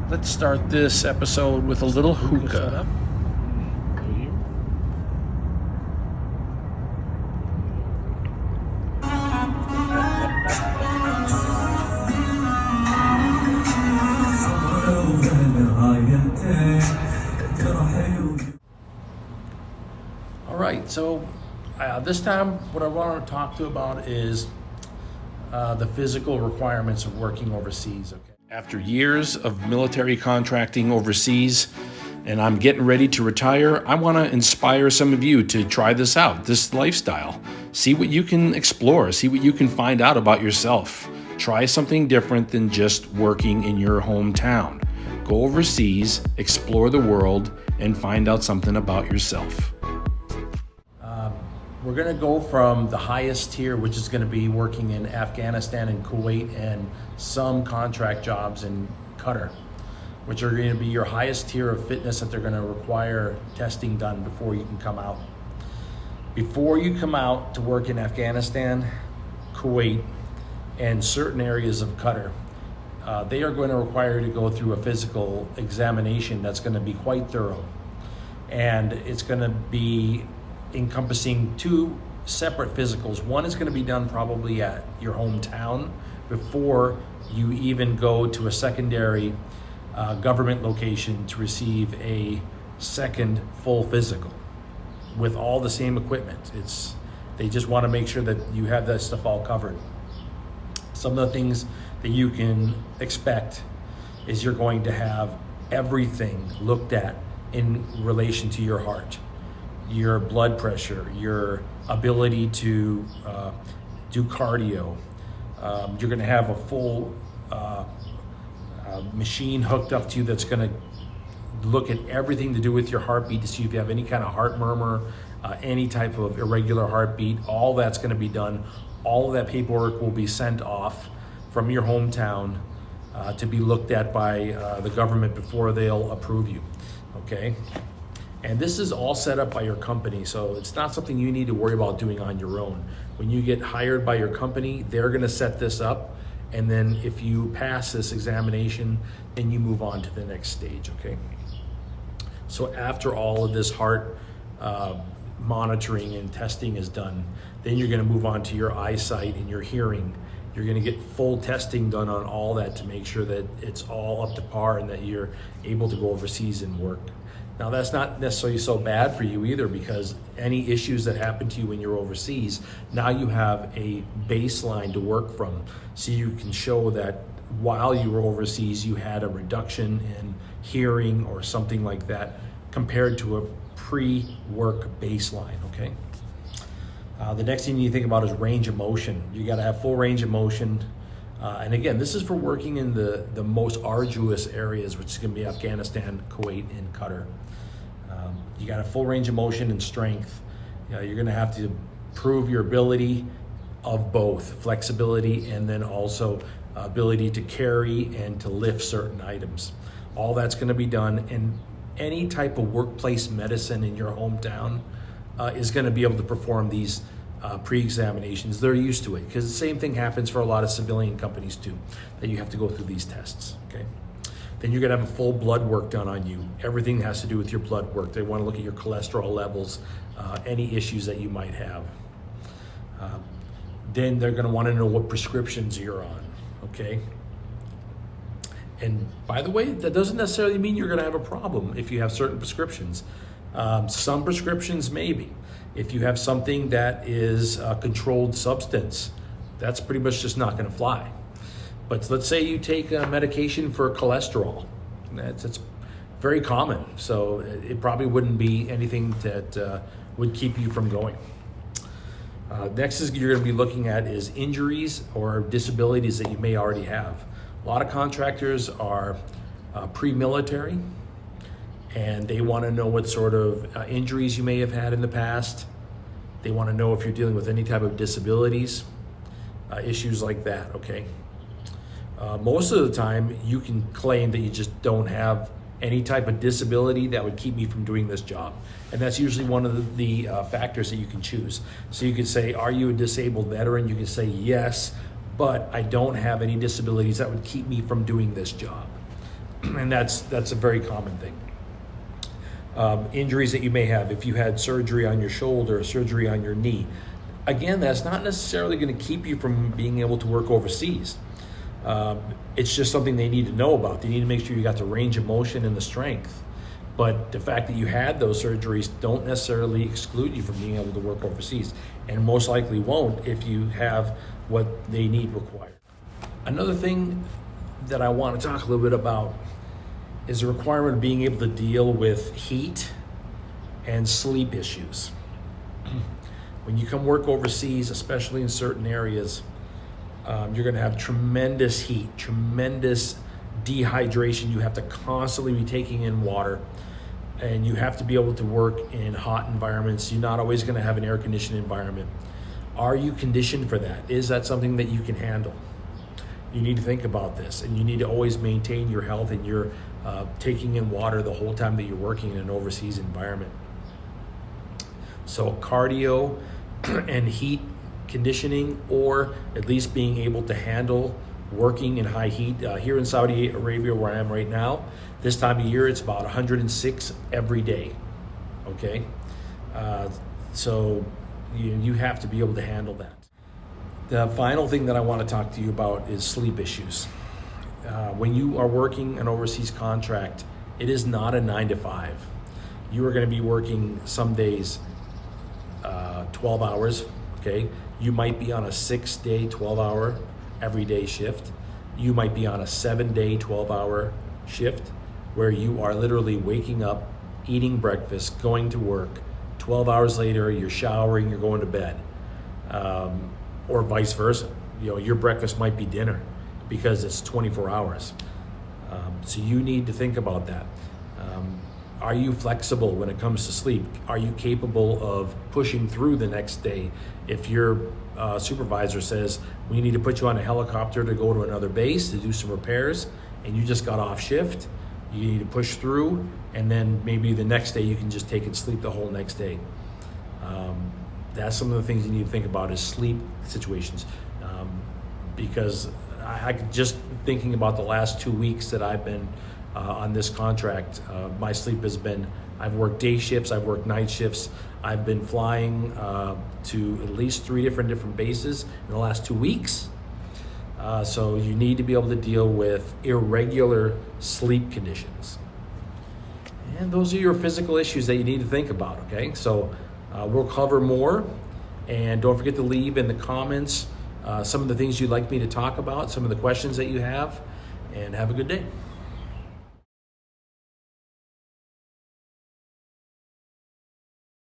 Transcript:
Let's start this episode with a little hookah. All right, so this time what I want to talk to you about is the physical requirements of working overseas. Okay. After years of military contracting overseas, and I'm getting ready to retire, I want to inspire some of you to try this out, this lifestyle. See what you can explore, see what you can find out about yourself. Try something different than just working in your hometown. Go overseas, explore the world, and find out something about yourself. We're going to go from the highest tier, which is going to be working in Afghanistan and Kuwait and some contract jobs in Qatar, which are going to be your highest tier of fitness that they're going to require testing done before you can come out. Before you come out to work in Afghanistan, Kuwait, and certain areas of Qatar, they are going to require you to go through a physical examination that's going to be quite thorough. And it's going to be encompassing two separate physicals. One is going to be done probably at your hometown before you even go to a secondary government location to receive a second full physical with all the same equipment. They just want to make sure that you have that stuff all covered. Some of the things that you can expect is you're going to have everything looked at in relation to your heart, your blood pressure, your ability to do cardio. You're going to have a full machine hooked up to you that's going to look at everything to do with your heartbeat to see if you have any kind of heart murmur, any type of irregular heartbeat. All that's going to be done. All of that paperwork will be sent off from your hometown to be looked at by the government before they'll approve you. Okay? And this is all set up by your company, so it's not something you need to worry about doing on your own. When you get hired by your company, they're gonna set this up, and then if you pass this examination, then you move on to the next stage, okay? So after all of this heart monitoring and testing is done, then you're gonna move on to your eyesight and your hearing. You're gonna get full testing done on all that to make sure that it's all up to par and that you're able to go overseas and work. Now that's not necessarily so bad for you either, because any issues that happen to you when you're overseas, now you have a baseline to work from. So you can show that while you were overseas, you had a reduction in hearing or something like that compared to a pre-work baseline, okay? The next thing you need to think about is range of motion. You gotta have full range of motion. And again, this is for working in the most arduous areas, which is gonna be Afghanistan, Kuwait, and Qatar. You got a full range of motion and strength. You're gonna have to prove your ability of both flexibility and then also ability to carry and to lift certain items. All that's gonna be done, and any type of workplace medicine in your hometown is gonna be able to perform these pre-examinations. They're used to it, because the same thing happens for a lot of civilian companies too, that you have to go through these tests, okay? Then you're gonna have a full blood work done on you. Everything has to do with your blood work. They wanna look at your cholesterol levels, any issues that you might have. Then they're gonna wanna know what prescriptions you're on, okay? And by the way, that doesn't necessarily mean you're gonna have a problem if you have certain prescriptions. Some prescriptions maybe. If you have something that is a controlled substance, that's pretty much just not gonna fly. But let's say you take a medication for cholesterol. It's very common, so it probably wouldn't be anything that would keep you from going. Next is you're gonna be looking at is injuries or disabilities that you may already have. A lot of contractors are pre-military, and they want to know what sort of injuries you may have had in the past. They want to know if you're dealing with any type of disabilities, issues like that, okay? Most of the time, you can claim that you just don't have any type of disability that would keep me from doing this job. And that's usually one of the factors that you can choose. So you could say, are you a disabled veteran? You can say yes, but I don't have any disabilities that would keep me from doing this job. And that's a very common thing. Injuries that you may have, if you had surgery on your shoulder or surgery on your knee, again, that's not necessarily going to keep you from being able to work overseas. It's just something they need to know about. They need to make sure you got the range of motion and the strength. But the fact that you had those surgeries don't necessarily exclude you from being able to work overseas, and most likely won't if you have what they need required. Another thing that I want to talk a little bit about is the requirement of being able to deal with heat and sleep issues. When you come work overseas, especially in certain areas, you're going to have tremendous heat, tremendous dehydration. You have to constantly be taking in water, and you have to be able to work in hot environments. You're not always going to have an air-conditioned environment. Are you conditioned for that? Is that something that you can handle? You need to think about this, and you need to always maintain your health, and you're taking in water the whole time that you're working in an overseas environment. So cardio and heat conditioning, or at least being able to handle working in high heat. Here in Saudi Arabia, where I am right now, this time of year, it's about 106 every day, okay? So you have to be able to handle that. The final thing that I want to talk to you about is sleep issues. When you are working an overseas contract, it is not a 9 to 5. You are going to be working some days 12 hours, okay? You might be on a 6-day, 12-hour everyday shift. You might be on a 7-day, 12-hour shift where you are literally waking up, eating breakfast, going to work. 12 hours later, you're showering, you're going to bed. Or vice versa. You know, your breakfast might be dinner because it's 24 hours. So you need to think about that. Are you flexible when it comes to sleep? Are you capable of pushing through the next day? If your supervisor says, we need to put you on a helicopter to go to another base to do some repairs, and you just got off shift, you need to push through, and then maybe the next day you can just take and sleep the whole next day. That's some of the things you need to think about is sleep situations. Because I just thinking about the last 2 weeks that I've been on this contract, my sleep has been, I've worked day shifts, I've worked night shifts, I've been flying to at least 3 different bases in the last 2 weeks. So you need to be able to deal with irregular sleep conditions. And those are your physical issues that you need to think about, okay? So we'll cover more, and don't forget to leave in the comments some of the things you'd like me to talk about, some of the questions that you have, and have a good day.